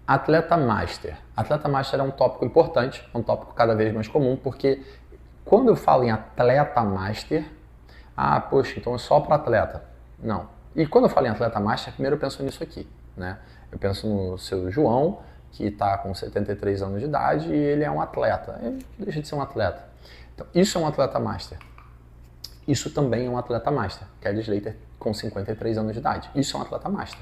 Atleta Master. Atleta Master é um tópico importante, é um tópico cada vez mais comum, porque quando eu falo em Atleta Master, poxa, então é só para atleta. Não. E quando eu falo em Atleta Master, primeiro eu penso nisso aqui, né? Eu penso no seu João, que está com 73 anos de idade e ele é um atleta. Ele deixa de ser um atleta. Então, isso é um Atleta Master. Isso também é um Atleta Master. Kelly Slater com 53 anos de idade. Isso é um Atleta Master.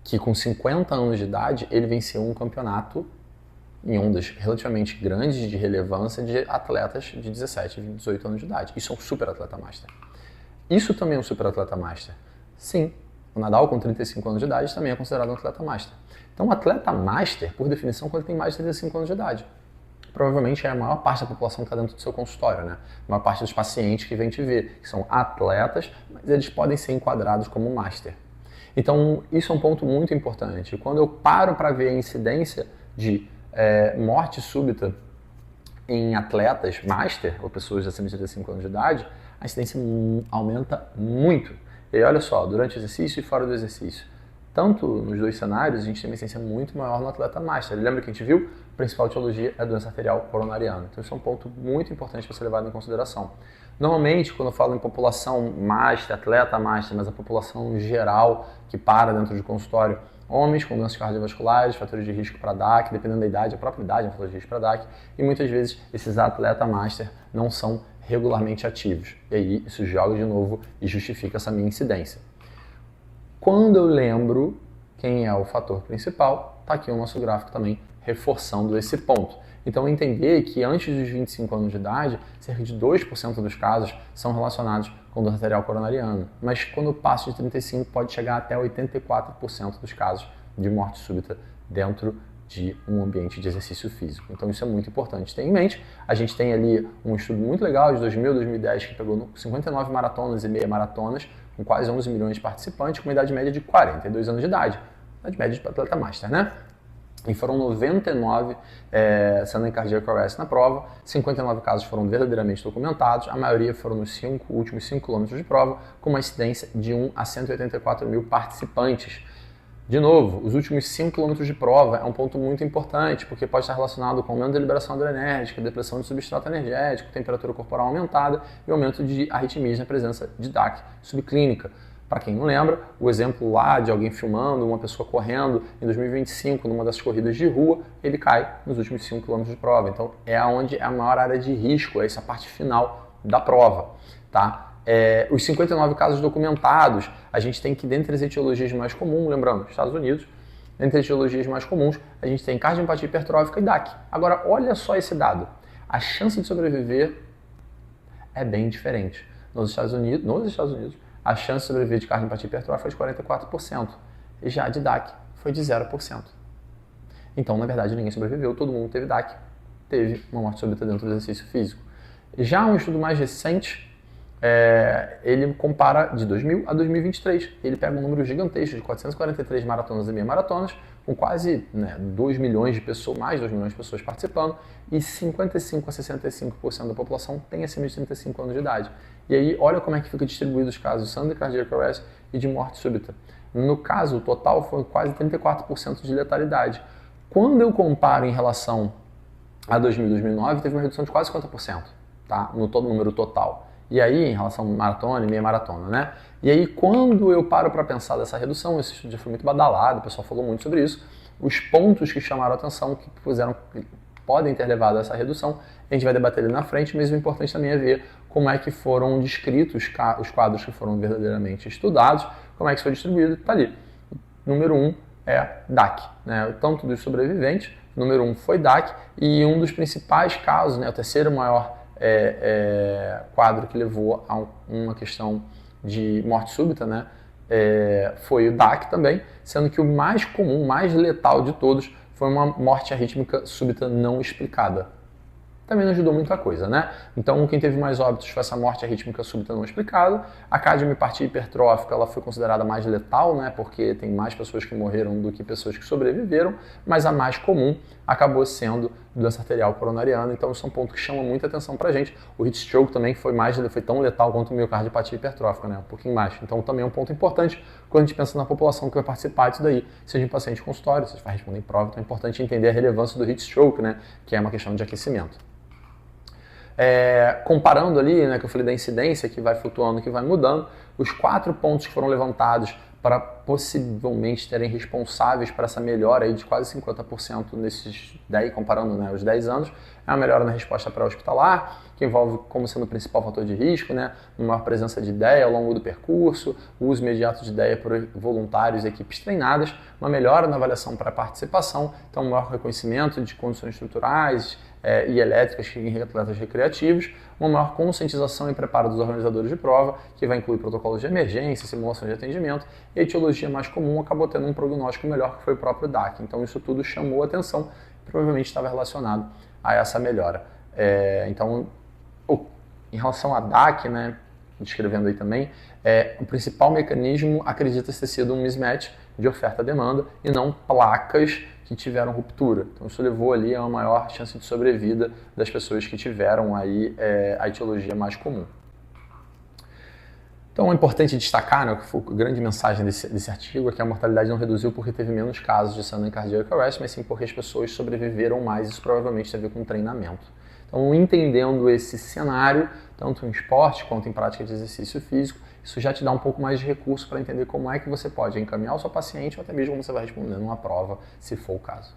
Que com 50 anos de idade, ele venceu um campeonato em ondas relativamente grandes de relevância de atletas de 17 e 18 anos de idade. Isso é um super atleta master. Isso também é um super atleta master. Sim, o Nadal com 35 anos de idade também é considerado um atleta master. Então, um atleta master, por definição, quando tem mais de 35 anos de idade. Provavelmente é a maior parte da população que está dentro do seu consultório, né? A maior parte dos pacientes que vêm te ver, que são atletas, mas eles podem ser enquadrados como master. Então, isso é um ponto muito importante. Quando eu paro para ver a incidência de morte súbita em atletas master, ou pessoas acima de 35 anos de idade, a incidência aumenta muito. E aí, olha só, durante o exercício e fora do exercício. Tanto nos dois cenários, a gente tem uma incidência muito maior no atleta master. Lembra que a gente viu? A principal etiologia é a doença arterial coronariana. Então, isso é um ponto muito importante para ser levado em consideração. Normalmente, quando eu falo em população master, atleta master, mas a população geral que para dentro de consultório, homens com doenças cardiovasculares, fatores de risco para DAC, dependendo da idade, a própria idade é um fator de risco para DAC, e muitas vezes esses atletas master não são regularmente ativos. E aí isso joga de novo e justifica essa minha incidência. Quando eu lembro quem é o fator principal, está aqui o nosso gráfico também reforçando esse ponto. Então, entender que antes dos 25 anos de idade, cerca de 2% dos casos são relacionados com doença arterial coronariana. Mas quando eu passo de 35, pode chegar até 84% dos casos de morte súbita dentro de um ambiente de exercício físico. Então, isso é muito importante ter em mente. A gente tem ali um estudo muito legal de 2000, 2010, que pegou 59 maratonas e meia maratonas, com quase 11 milhões de participantes, com uma idade média de 42 anos de idade. Idade média de atleta master, né? E foram 99 sendo em cardiac arrest na prova, 59 casos foram verdadeiramente documentados, a maioria foram nos últimos 5 km de prova, com uma incidência de 1 a 184 mil participantes. De novo, os últimos 5 km de prova é um ponto muito importante, porque pode estar relacionado com aumento da liberação adrenérgica, depressão de substrato energético, temperatura corporal aumentada e aumento de arritmias na presença de DAC subclínica. Para quem não lembra, o exemplo lá de alguém filmando, uma pessoa correndo em 2025, numa das corridas de rua, ele cai nos últimos 5 km de prova. Então, é onde é a maior área de risco, é essa parte final da prova, tá? Os 59 casos documentados, a gente tem que, dentre as etiologias mais comuns, lembrando, Estados Unidos, dentre as etiologias mais comuns, a gente tem cardiopatia hipertrófica e DAC. Agora, olha só esse dado. A chance de sobreviver é bem diferente. Nos Estados Unidos, a chance de sobreviver de cardiopatia hipertrófica foi de 44%. E já de DAC foi de 0%. Então, na verdade, ninguém sobreviveu, todo mundo teve DAC, teve uma morte súbita dentro do exercício físico. Já um estudo mais recente, ele compara de 2000 a 2023. Ele pega um número gigantesco de 443 maratonas e meia maratonas, com quase 2 milhões de pessoas, mais de 2 milhões de pessoas participando, e 55 a 65% da população tem acima de 35 anos de idade. E aí, olha como é que fica distribuído os casos de sudden cardiac arrest e de morte súbita. No caso, o total foi quase 34% de letalidade. Quando eu comparo em relação a 2000 e 2009, teve uma redução de quase 50%, tá? No todo número total. E aí, em relação a maratona e meia maratona, né? E aí, quando eu paro para pensar dessa redução, esse estudo já foi muito badalado, o pessoal falou muito sobre isso, os pontos que chamaram a atenção, que podem ter levado a essa redução, a gente vai debater ali na frente, mas o importante também é ver como é que foram descritos os quadros que foram verdadeiramente estudados, como é que isso foi distribuído, está ali. Número 1 é DAC, né? Tanto dos sobreviventes, número 1 foi DAC, e um dos principais casos, né, o terceiro maior quadro que levou a uma questão de morte súbita, né, foi o DAC também, sendo que o mais comum, mais letal de todos, foi uma morte arrítmica súbita não explicada. Também não ajudou muita coisa, né? Então, quem teve mais óbitos foi essa morte arrítmica súbita não explicada. A cardiomiopatia hipertrófica, ela foi considerada mais letal, né? Porque tem mais pessoas que morreram do que pessoas que sobreviveram, mas a mais comum acabou sendo doença arterial coronariana, então isso é um ponto que chama muita atenção pra gente. O heat stroke também foi tão letal quanto o miocardiopatia hipertrófica, né? Um pouquinho mais. Então também é um ponto importante quando a gente pensa na população que vai participar disso daí, seja em paciente consultório, seja vai responder em prova, então é importante entender a relevância do heat stroke, né? Que é uma questão de aquecimento. Comparando ali, né, que eu falei da incidência que vai flutuando, que vai mudando, os 4 pontos que foram levantados para possivelmente terem responsáveis para essa melhora aí de quase 50% nesses 10, comparando, né, os 10 anos, é a melhora na resposta pré-hospitalar, que envolve como sendo o principal fator de risco, né, uma presença de ideia ao longo do percurso, o uso imediato de ideia por voluntários e equipes treinadas, uma melhora na avaliação para participação, então um maior reconhecimento de condições estruturais e elétricas em atletas recreativos, uma maior conscientização e preparo dos organizadores de prova, que vai incluir protocolos de emergência, simulação de atendimento, e a etiologia mais comum acabou tendo um prognóstico melhor, que foi o próprio DAC. Então isso tudo chamou a atenção e provavelmente estava relacionado a essa melhora. Então, em relação a DAC, né, descrevendo aí também, o principal mecanismo acredita ter sido um mismatch de oferta-demanda e não placas que tiveram ruptura. Então isso levou ali a uma maior chance de sobrevida das pessoas que tiveram aí a etiologia mais comum. Então é importante destacar, né, que foi a grande mensagem desse artigo, é que a mortalidade não reduziu porque teve menos casos de sudden cardiac arrest, mas sim porque as pessoas sobreviveram mais. Isso provavelmente tem a ver com treinamento. Então, entendendo esse cenário, tanto em esporte quanto em prática de exercício físico, isso já te dá um pouco mais de recurso para entender como é que você pode encaminhar o seu paciente ou até mesmo como você vai responder numa prova, se for o caso.